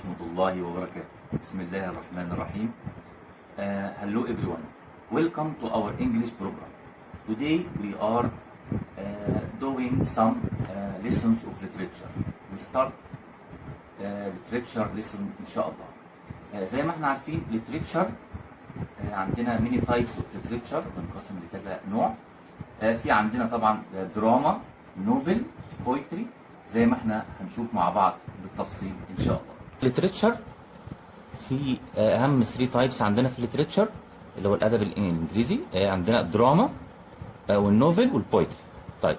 ورحمة الله وبركاته. بسم الله الرحمن الرحيم. Hello everyone. Welcome to our English program. Today we are doing some lessons of literature. We start literature lesson إن شاء الله. زي ما احنا عارفين literature عندنا many types of literature بنقسم لكذا نوع. في عندنا طبعا دراما، نوفل، بويتري، زي ما احنا هنشوف مع بعض بالتفصيل ان شاء الله. literature في اهم 3 تايبس عندنا في literature اللي هو الادب الانجليزي. عندنا الدراما والنوفل والبويتري. طيب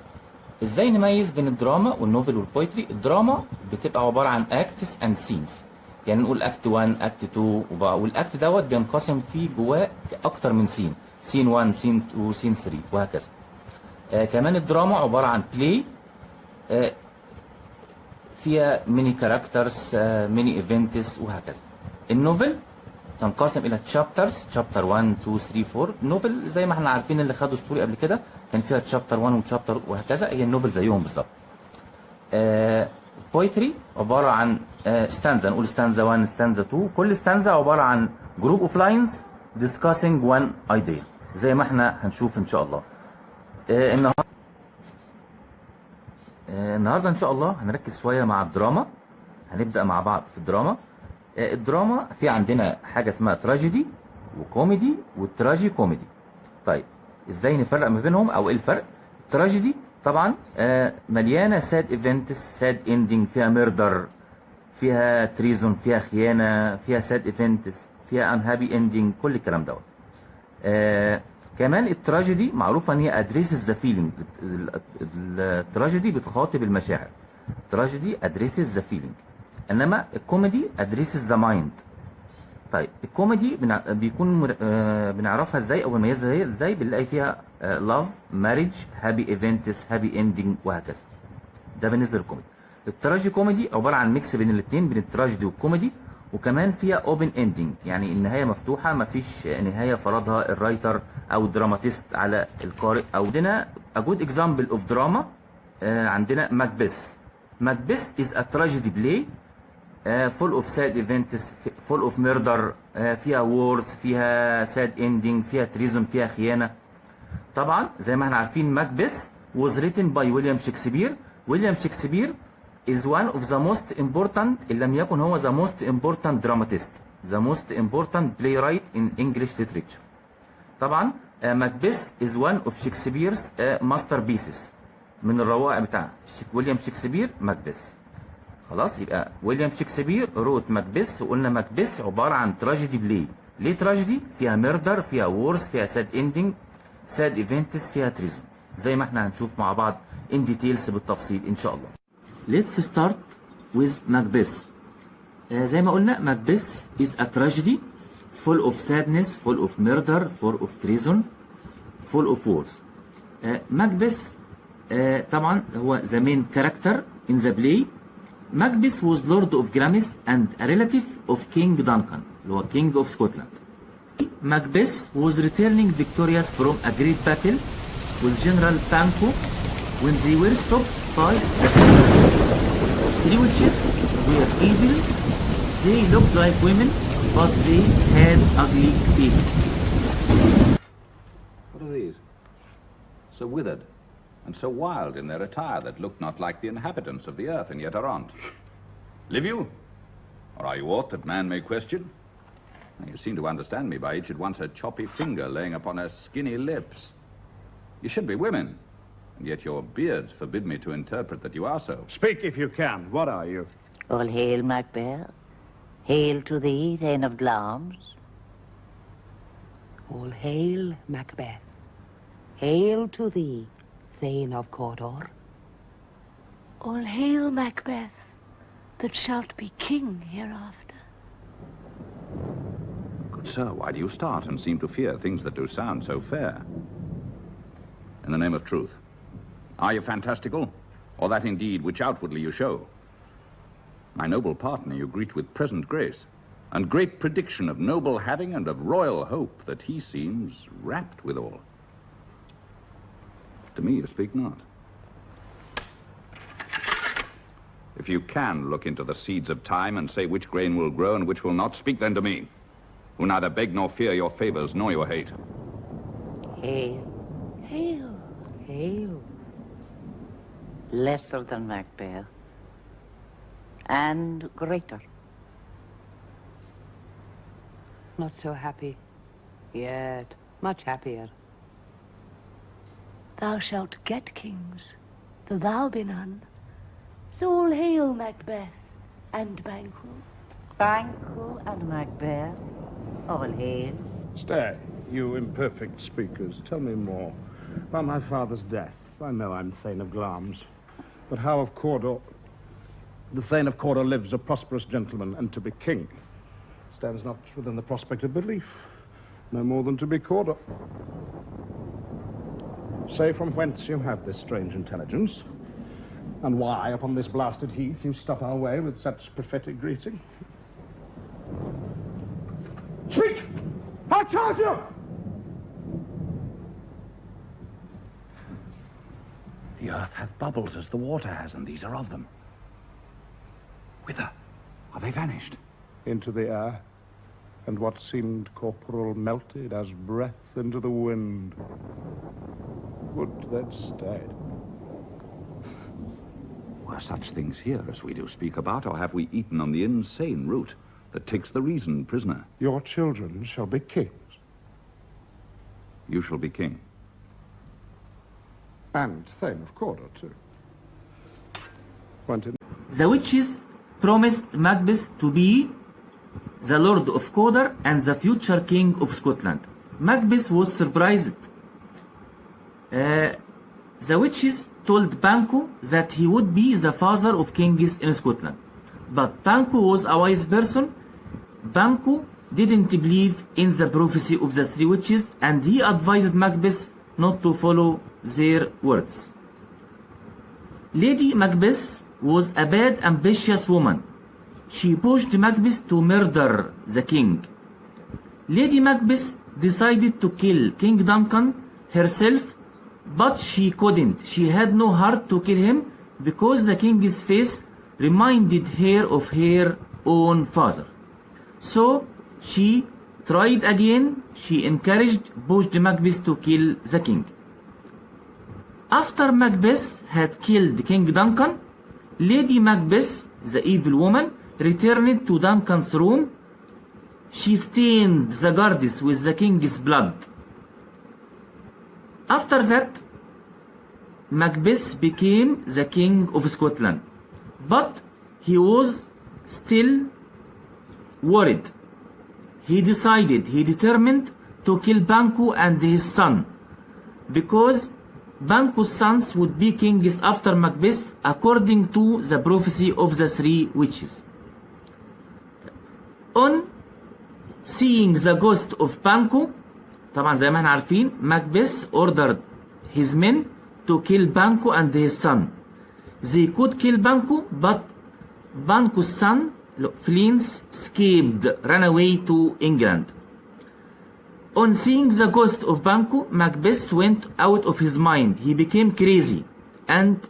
ازاي نميز بين الدراما والنوفل والبويتري؟ الدراما بتبقى عباره عن اكتس اند سينز، يعني نقول اكت 1 اكت 2 والاكت دوت بينقسم فيه جواه اكتر من سين، سين 1 سين 2 سين 3 وهكذا. كمان الدراما عباره عن بلاي فيها ميني كاركترز، ميني ايفنتس وهكذا. النوفل تنقسم الى تشابترز، تشابتر 1 2 3 4. النوفل زي ما احنا عارفين اللي خدوا ستوري قبل كده كان فيها تشابتر 1 وتشابتر وهكذا، هي النوفل زيهم بالظبط. بويتري عباره عن ستانزا، نقول ستانزا 1 ستانزا 2، كل ستانزا عباره عن جروب اوف لاينز discussing one idea زي ما احنا هنشوف ان شاء الله. النهارده ان شاء الله هنركز شويه مع الدراما. هنبدا مع بعض في الدراما. الدراما في عندنا حاجه اسمها تراجيدي وكوميدي والتراجي كوميدي. طيب ازاي نفرق ما بينهم او ايه الفرق؟ التراجيدي طبعا مليانه ساد ايفنتس، ساد اندنج، فيها ميردر، فيها تريزون، فيها خيانه، فيها ساد ايفنتس، فيها انهابي اندنج، كل الكلام دوت. كمان التراجيدي معروفه ان هي ادريسز ذا فيلينج. التراجيدي بتخاطب المشاعر، التراجيدي ادريسز ذا فيلينج، انما الكوميدي ادريسز ذا مايند. طيب الكوميدي بيكون بنعرفها ازاي او بنميزها ازاي؟ بنلاقي فيها لاف، ماريج، هابي ايفنتس، هابي اندنج وهكذا. ده بالنسبه للكوميدي. التراجي كوميدي عباره عن ميكس بين الاثنين، بين التراجيدي والكوميدي، وكمان فيها اوبن اندنج، يعني النهايه مفتوحه، ما فيش نهايه فرضها الرايتر او الدراماتيست على القارئ. او عندنا a good example of drama عندنا ماكبث. ماكبث is a tragedy play full of sad events, full of murder، فيها wars، فيها sad ending، فيها treason، فيها خيانه. طبعا زي ما احنا عارفين ماكبث was written by ويليام شكسبير. ويليام شكسبير is one of the most important، إن لم يكن هو the most important dramatist، the most important playwright in English literature. طبعا ماكبث is one of Shakespeare's masterpieces، من الروائع بتاع ويليام شكسبير ماكبث. خلاص، يبقى ويليام شكسبير روت ماكبث، وقلنا ماكبث عبارة عن تراجيدي بلاي. ليه تراجيدي؟ فيها ميردر، فيها وورز، فيها ساد اندنج، ساد ايفنتس، فيها تريزون، زي ما احنا هنشوف مع بعض ان ديتيلز بالتفصيل ان شاء الله. Let's start with Macbeth. زي ما قلنا Macbeth is a tragedy full of sadness, full of murder, full of treason, full of wars. Macbeth طبعا هو the main character in the play. Macbeth was Lord of Glamis and a relative of King Duncan اللي هو King of Scotland. Macbeth was returning victorious from a great battle with General Banquo when they were stopped by the three witches were evil. They looked like women, but they had ugly faces. What are these? So withered and so wild in their attire that look not like the inhabitants of the earth and yet are aren't. Live you? Or are you aught that man may question? Now, you seem to understand me by each at once her choppy finger laying upon her skinny lips. You should be women. And yet your beards forbid me to interpret that you are so. Speak if you can. What are you? All hail, Macbeth. Hail to thee, Thane of Glamis. All hail, Macbeth. Hail to thee, Thane of Cawdor. All hail, Macbeth, that shalt be king hereafter. Good sir, why do you start and seem to fear things that do sound so fair? In the name of truth, are you fantastical, or that indeed which outwardly you show? My noble partner you greet with present grace, and great prediction of noble having and of royal hope, that he seems rapt withal. To me you speak not. If you can look into the seeds of time and say which grain will grow and which will not, speak then to me, who neither beg nor fear your favors nor your hate. Hail, Hail. Hail. lesser than Macbeth, and greater. Not so happy. Yet. Much happier. Thou shalt get kings, though thou be none. So all hail Macbeth and Banquo. Banquo and Macbeth, all hail. Stay, you imperfect speakers. Tell me more. About my father's death. I know I'm Thane of Glamis. But how of Cawdor? The Thane of Cawdor lives a prosperous gentleman, and to be king stands not within the prospect of belief. No more than to be Cawdor. Say from whence you have this strange intelligence, and why upon this blasted heath you stop our way with such prophetic greeting. Speak! I charge you! The earth hath bubbles as the water has, and these are of them. Whither? Are they vanished? Into the air, and what seemed corporal melted as breath into the wind. Would they'd stayed. Were such things here as we do speak about, or have we eaten on the insane root that takes the reason prisoner? Your children shall be kings, You shall be king. and Thane of Cawdor, too. Went in. The witches promised Macbeth to be the Lord of Cawdor and the future King of Scotland. Macbeth was surprised. The witches told Banquo that he would be the father of kings in Scotland. But Banquo was a wise person. Banquo didn't believe in the prophecy of the three witches, and he advised Macbeth not to follow their words. Lady Macbeth was a bad, ambitious woman. She pushed Macbeth to murder the king. Lady Macbeth decided to kill King Duncan herself, but she couldn't. She had no heart to kill him because the king's face reminded her of her own father. So she tried again. She pushed Macbeth to kill the king. After Macbeth had killed King Duncan, Lady Macbeth, the evil woman, returned to Duncan's room. She stained the guards with the king's blood. After that, Macbeth became the king of Scotland. But he was still worried. He determined to kill Banquo and his son, because Banquo's sons would be kings after Macbeth according to the prophecy of the three witches. On seeing the ghost of Banquo, طبعا زي ما احنا عارفين, Macbeth ordered his men to kill Banquo and his son. They could kill Banquo, but Banquo's son, Fleance, escaped, ran away to England. On seeing the ghost of Banquo, Macbeth went out of his mind. He became crazy and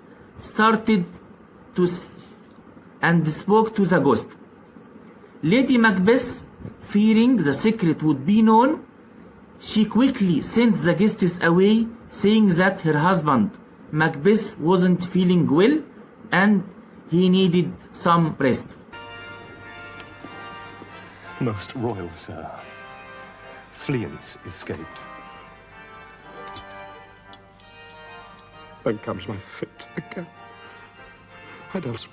spoke to the ghost. Lady Macbeth, fearing the secret would be known, she quickly sent the guests away, saying that her husband, Macbeth, wasn't feeling well and he needed some rest. Most royal sir, Fleance escaped. Then comes my fit again. I'd else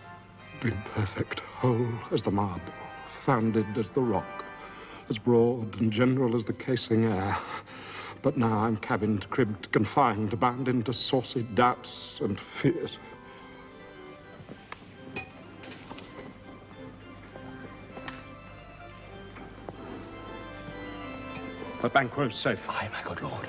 been perfect, whole as the marble, founded as the rock, as broad and general as the casing air. But now I'm cabined, cribbed, confined, bound into saucy doubts and fears. But Banquo's safe. Aye, my good lord.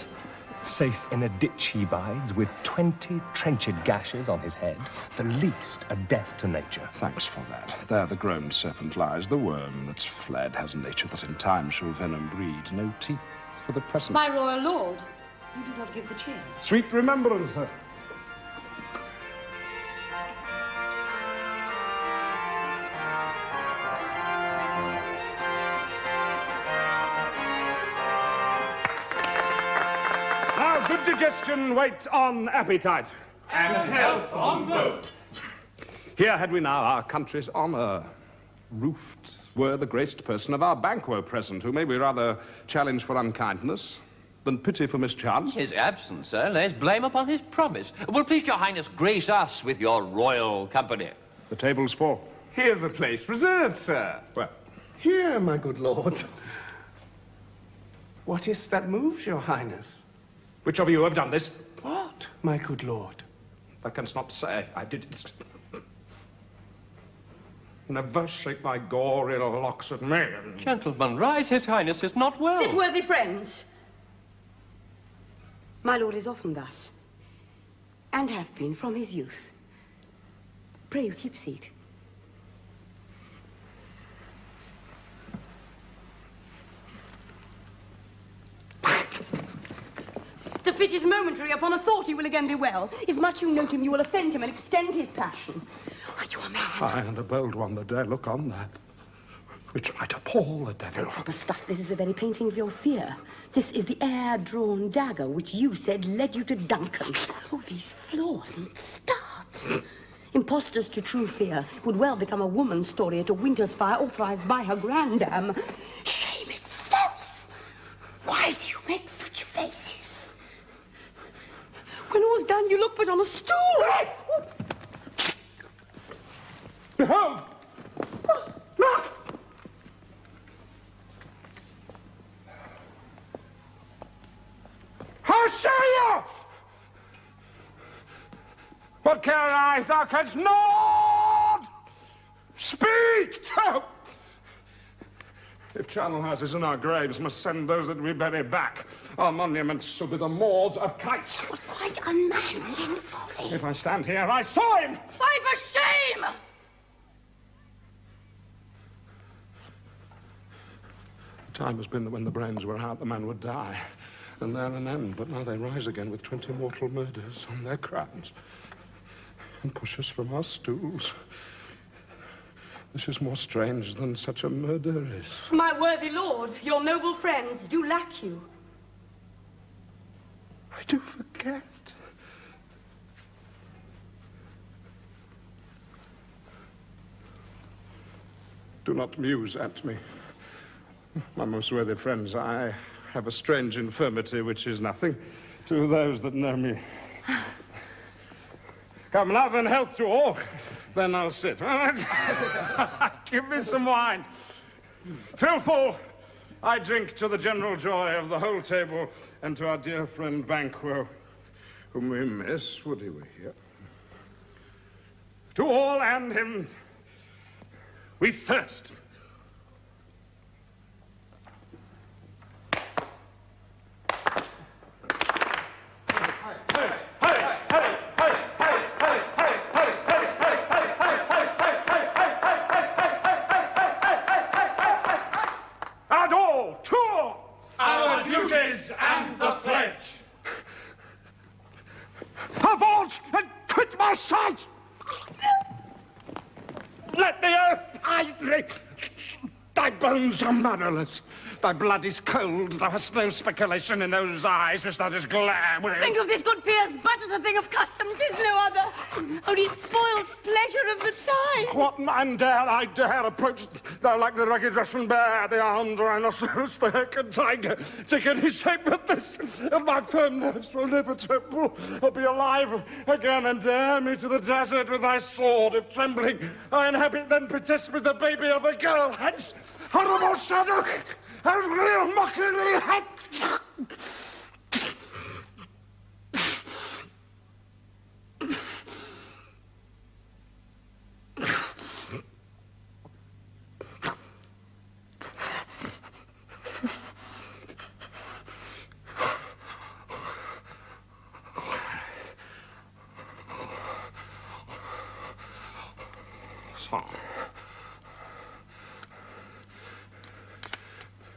Safe in a ditch he bides, with 20 trenched gashes on his head, the least a death to nature. Thanks for that. There the groaned serpent lies, the worm that's fled has nature that in time shall venom breed. No teeth for the present. My royal lord, you do not give the cheers. Sweet remembrance, sir. good digestion waits on appetite. And health on both. Here had we now our country's honour. Roofed were the graced person of our Banquo present, who may be rather challenged for unkindness than pity for mischance. His absence, sir, lays blame upon his promise. Will please your highness grace us with your royal company? The table's full. Here's a place reserved, sir. Where? Here, my good lord. What is that moves your highness? Which of you have done this? What, my good lord? Thou canst not say I did it. Never shake thy gory locks at me. Gentlemen, rise. His highness is not well. Sit, worthy friends. My lord is often thus, and hath been from his youth. Pray you keep seat. The fit is momentary. Upon a thought he will again be well. If much you note him, you will offend him and extend his passion. Are you a man? Aye, and a bold one that dare look on that, which might appall the devil. Proper stuff. This is the very painting of your fear. This is the air-drawn dagger which you said led you to Duncan. Oh, these flaws and starts. Impostors to true fear would well become a woman's story at a winter's fire authorized by her grandam. Shame itself! Why do you make such faces? When all's done, you look but on a stool. Behold! Look! How say you? What care I thou canst not speak to? If charnel houses in our graves must send those that we bury back, our monuments shall be the moors of kites. What quite unmanly folly. If I stand here, I saw him! Why, for shame! The time has been that when the brains were out, the man would die. And there an end, but now they rise again with 20 mortal murders on their crowns and push us from our stools. This is more strange than such a murder is. My worthy lord, your noble friends do lack you. I do forget. Do not muse at me. My most worthy friends, I have a strange infirmity which is nothing to those that know me. Come, love and health to all. Then I'll sit. Give me some wine. Fill full. I drink to the general joy of the whole table and to our dear friend Banquo, whom we miss. Would he were here. To all and him, we thirst. Avaunt and quit my sight! Let the earth hide thee! Thy bones are marrowless. Thy blood is cold. Thou hast no speculation in those eyes which thou dost glare with. Think of this, good peers, but as a thing of custom, 'tis no other. Only it spoils pleasure of the time. What man dare I dare approach thou like the rugged Russian bear, the armed rhinoceros, the heckin tiger, take any shape but this, and my firm nerves will never tremble or be alive again, and dare me to the desert with thy sword, if trembling I inhabit, then protest with the baby of a girl. Hence, horrible shadow, and real mockery, hence!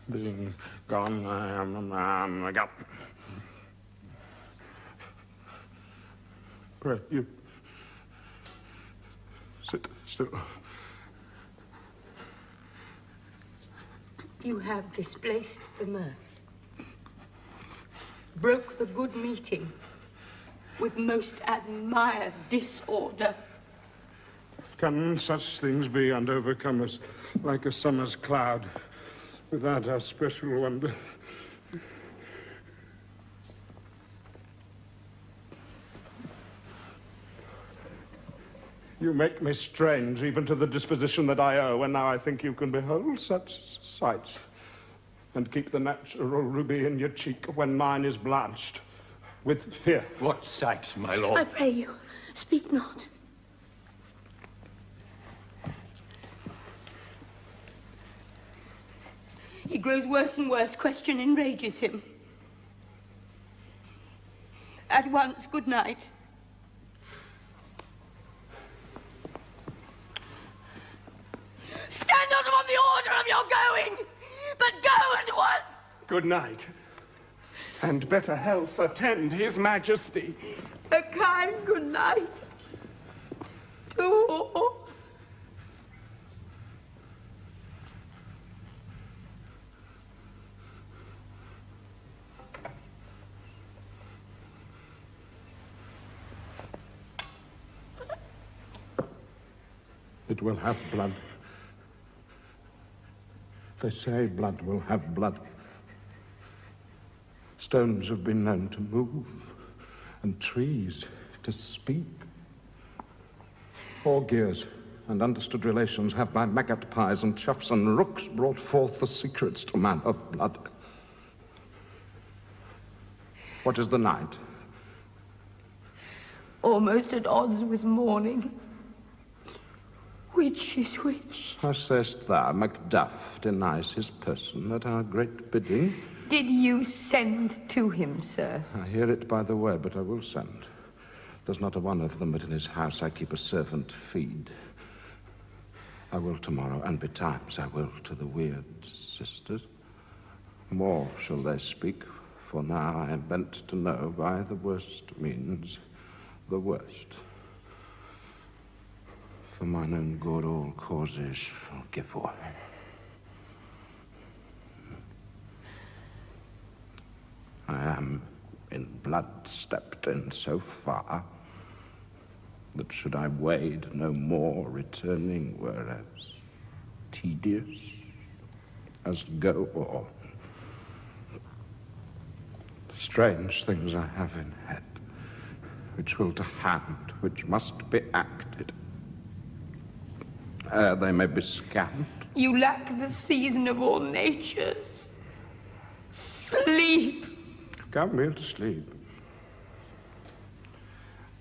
Being gone, I am a man again. Pray, you sit still. You have displaced the mirth. broke the good meeting with most admired disorder. Can such things be and overcome us like a summer's cloud without our special wonder? You make me strange even to the disposition that I owe, and now I think you can behold such sights and keep the natural ruby in your cheek when mine is blanched with fear. What sights, my lord? I pray you, speak not. He grows worse and worse. Question enrages him. At once, good night. Stand not upon the order of your going, but go at once. Good night. And better health attend his majesty. A kind good night to all. It will have blood. They say blood will have blood. Stones have been known to move, and trees to speak. Auguries and understood relations have by magpies and choughs and rooks brought forth the secrets to man of blood. What is the night? Almost at odds with morning. Which is which? How sayest thou, Macbeth denies his person at our great bidding? Did you send to him, sir? I hear it by the way, but I will send. There's not a one of them, but in his house I keep a servant feed. I will tomorrow, and betimes I will to the weird sisters. More shall they speak, for now I am bent to know by the worst means the worst. For mine own good all causes shall give way. I am in blood stepped in so far that should I wade no more, returning were as tedious as go on. Strange things I have in head, which will to hand, which must be acted, ere they may be scanned. You lack the season of all natures. Sleep. Come ill to sleep.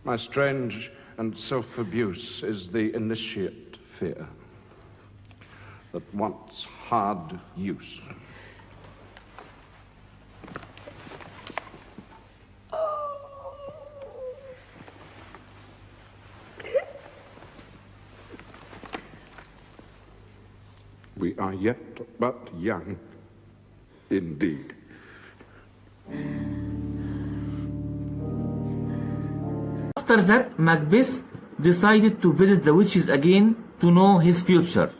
My strange and self-abuse is the initiate fear that wants hard use. We are yet but young, indeed. After that, Macbeth decided to visit the witches again to know his future.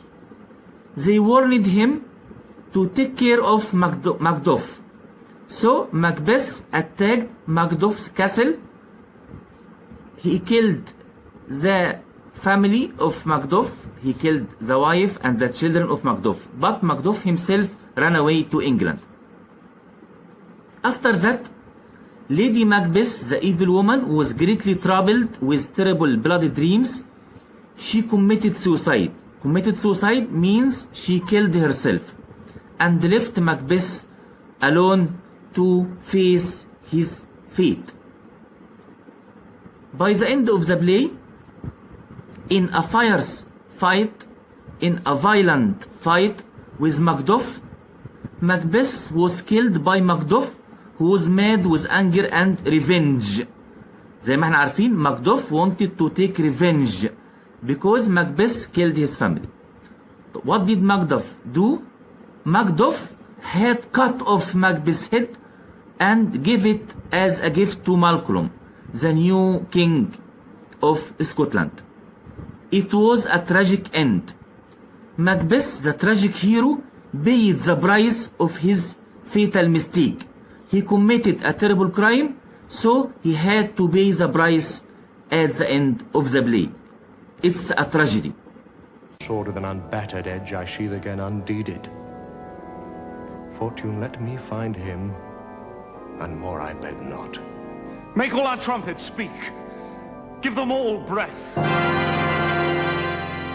They warned him to take care of Macbeth. So Macbeth attacked Macbeth's castle. He killed the family of Macbeth. He killed the wife and the children of Macbeth. But Macbeth himself ran away to England. After that, Lady Macbeth, the evil woman, was greatly troubled with terrible bloody dreams. She committed suicide. Committed suicide means she killed herself and left Macbeth alone to face his fate. By the end of the play, in a fierce fight, in a violent fight with Macbeth, Macbeth was killed by Macbeth, who was mad with anger and revenge. زي ما احنا عارفين, Macbeth wanted to take revenge because Macbeth killed his family. What did Macbeth do? Macbeth had cut off Macbeth's head and gave it as a gift to Malcolm, the new king of Scotland. It was a tragic end. Macbeth, the tragic hero, paid the price of his fatal mistake. he committed a terrible crime, so he had to pay the price at the end of the play. It's a tragedy. Sword with an unbattered edge, I sheathe again undeeded. Fortune, let me find him, and more I beg not. Make all our trumpets speak. Give them all breath.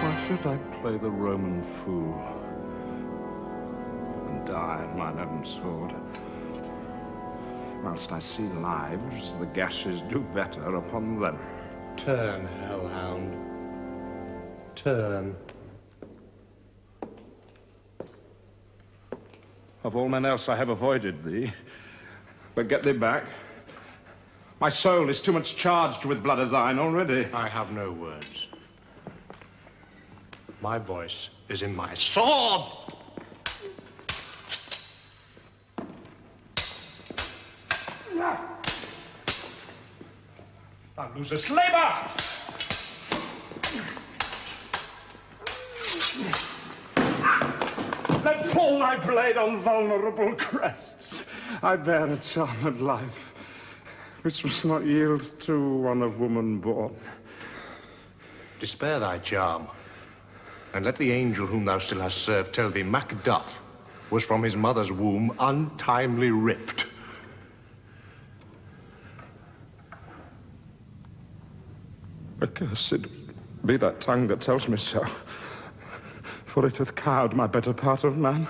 Why should I play the Roman fool and die at mine own sword? Whilst I see lives, the gashes do better upon them. Turn, hellhound. Turn. Of all men else I have avoided thee, but get thee back. My soul is too much charged with blood of thine already. I have no words. My voice is in my sword! Thou losest labor! Let fall thy blade on vulnerable crests. I bear a charmed life, which must not yield to one of woman born. Despair thy charm, and let the angel whom thou still hast served tell thee Macbeth was from his mother's womb untimely ripped. Accursed be that tongue that tells me so, for it hath cowed my better part of man.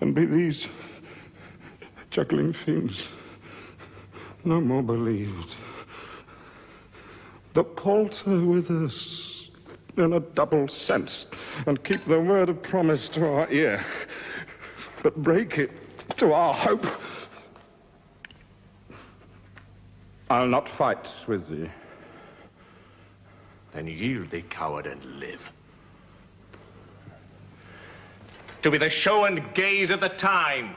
And be these juggling fiends no more believed, that palter with us in a double sense, and keep the word of promise to our ear, but break it to our hope. I'll not fight with thee. Then yield thee, coward, and live. To be the show and gaze of the time,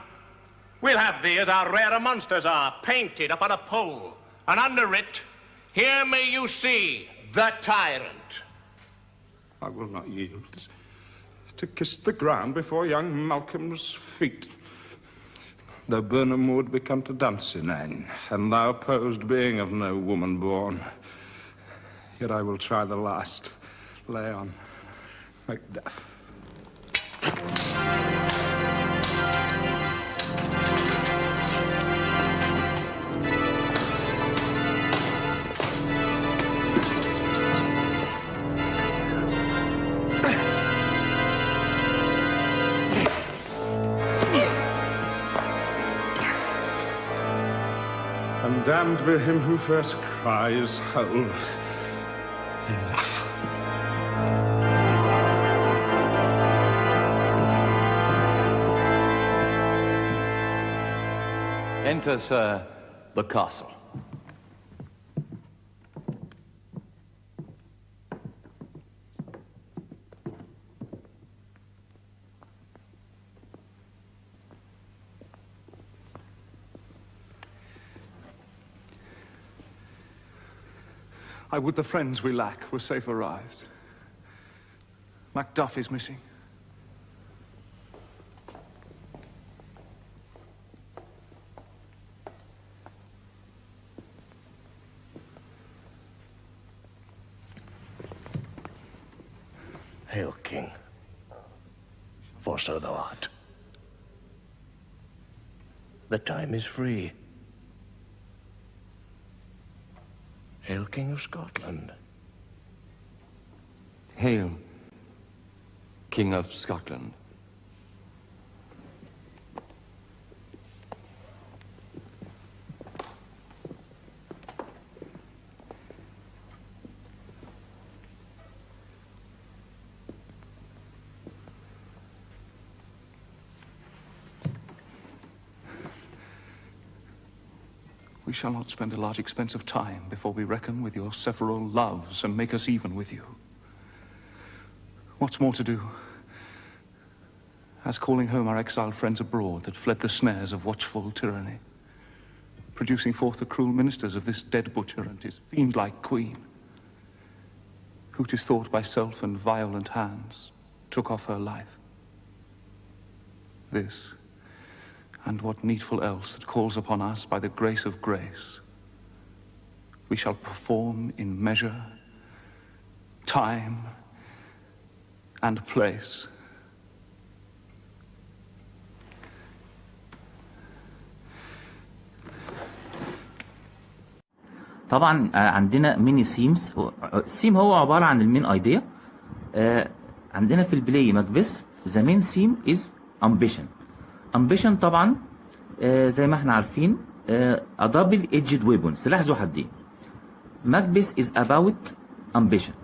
we'll have thee as our rarer monsters are, painted upon a pole, and under it, here may you see the tyrant. I will not yield to kiss the ground before young Malcolm's feet. Though Burnham would become to Dunsinane, and thou opposed being of no woman born, yet I will try the last. Lay on, Macbeth. And damned be him who first cries, hold. Enough. Enter, sir, the castle. I would the friends we lack were safe arrived. Macduff is missing. Hail, King, for so thou art. The time is free. Hail, King of Scotland. Hail, King of Scotland. We shall not spend a large expense of time before we reckon with your several loves and make us even with you. What's more to do? As calling home our exiled friends abroad that fled the snares of watchful tyranny, producing forth the cruel ministers of this dead butcher and his fiend-like queen, who 'tis thought by self and violent hands took off her life. this, and what needful else that calls upon us by the grace of grace, we shall perform in measure, time, and place. طبعا عندنا ميني سيمز. السيم هو عباره عن المين ايديا. عندنا في البلاي ماكبث ذا مين سيم از امبيشن. امبيشن طبعا زي ما احنا عارفين a double edged weapon، سلاح ذو حدين. Macbeth is about ambition.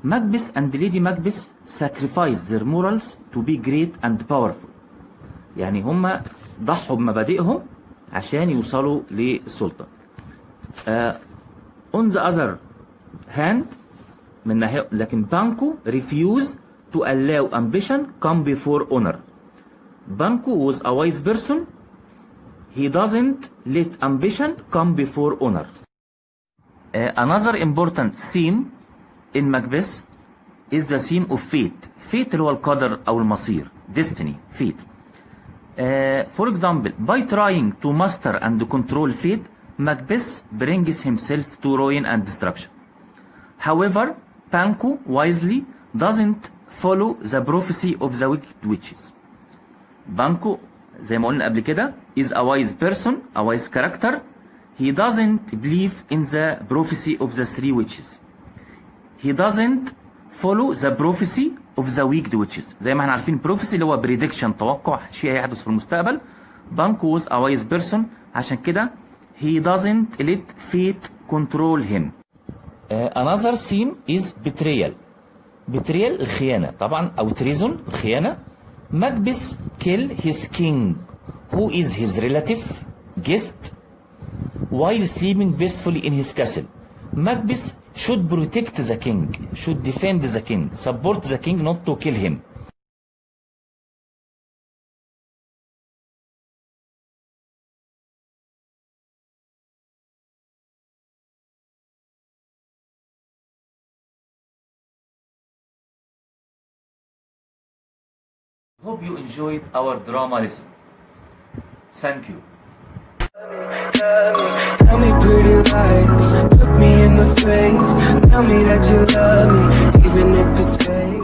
Macbeth and Lady Macbeth sacrifice their morals to be great and powerful. يعني هما ضحوا بمبادئهم عشان يوصلوا للسلطة. On the other hand من ناحية، لكن بانكو refuse to allow ambition come before honor. Banco was a wise person. He doesn't let ambition come before honor. Another important theme in Macbeth is the theme of fate. Fate اللي هو القدر أو المصير. Destiny, fate. For example, by trying to master and control fate, Macbeth brings himself to ruin and destruction. However, Banco wisely doesn't follow the prophecy of the wicked witches. Banco زي ما قلنا قبل كده is a wise person, a wise character. He doesn't believe in the prophecy of the three witches. He doesn't follow the prophecy of the wicked witches. زي ما احنا عارفين prophecy اللي هو prediction، توقع شيء هيحدث في المستقبل. Banco was a wise person، عشان كده he doesn't let fate control him. Another theme is betrayal. Betrayal الخيانة طبعا، أو treason الخيانة. Macbeth kill his king who is his relative, guest, while sleeping peacefully in his castle. Macbeth should protect the king, should defend the king, support the king, not to kill him. Hope you enjoyed our drama lesson. Thank you. Tell me pretty lies, look me in the face. Tell me that you love me, even if it's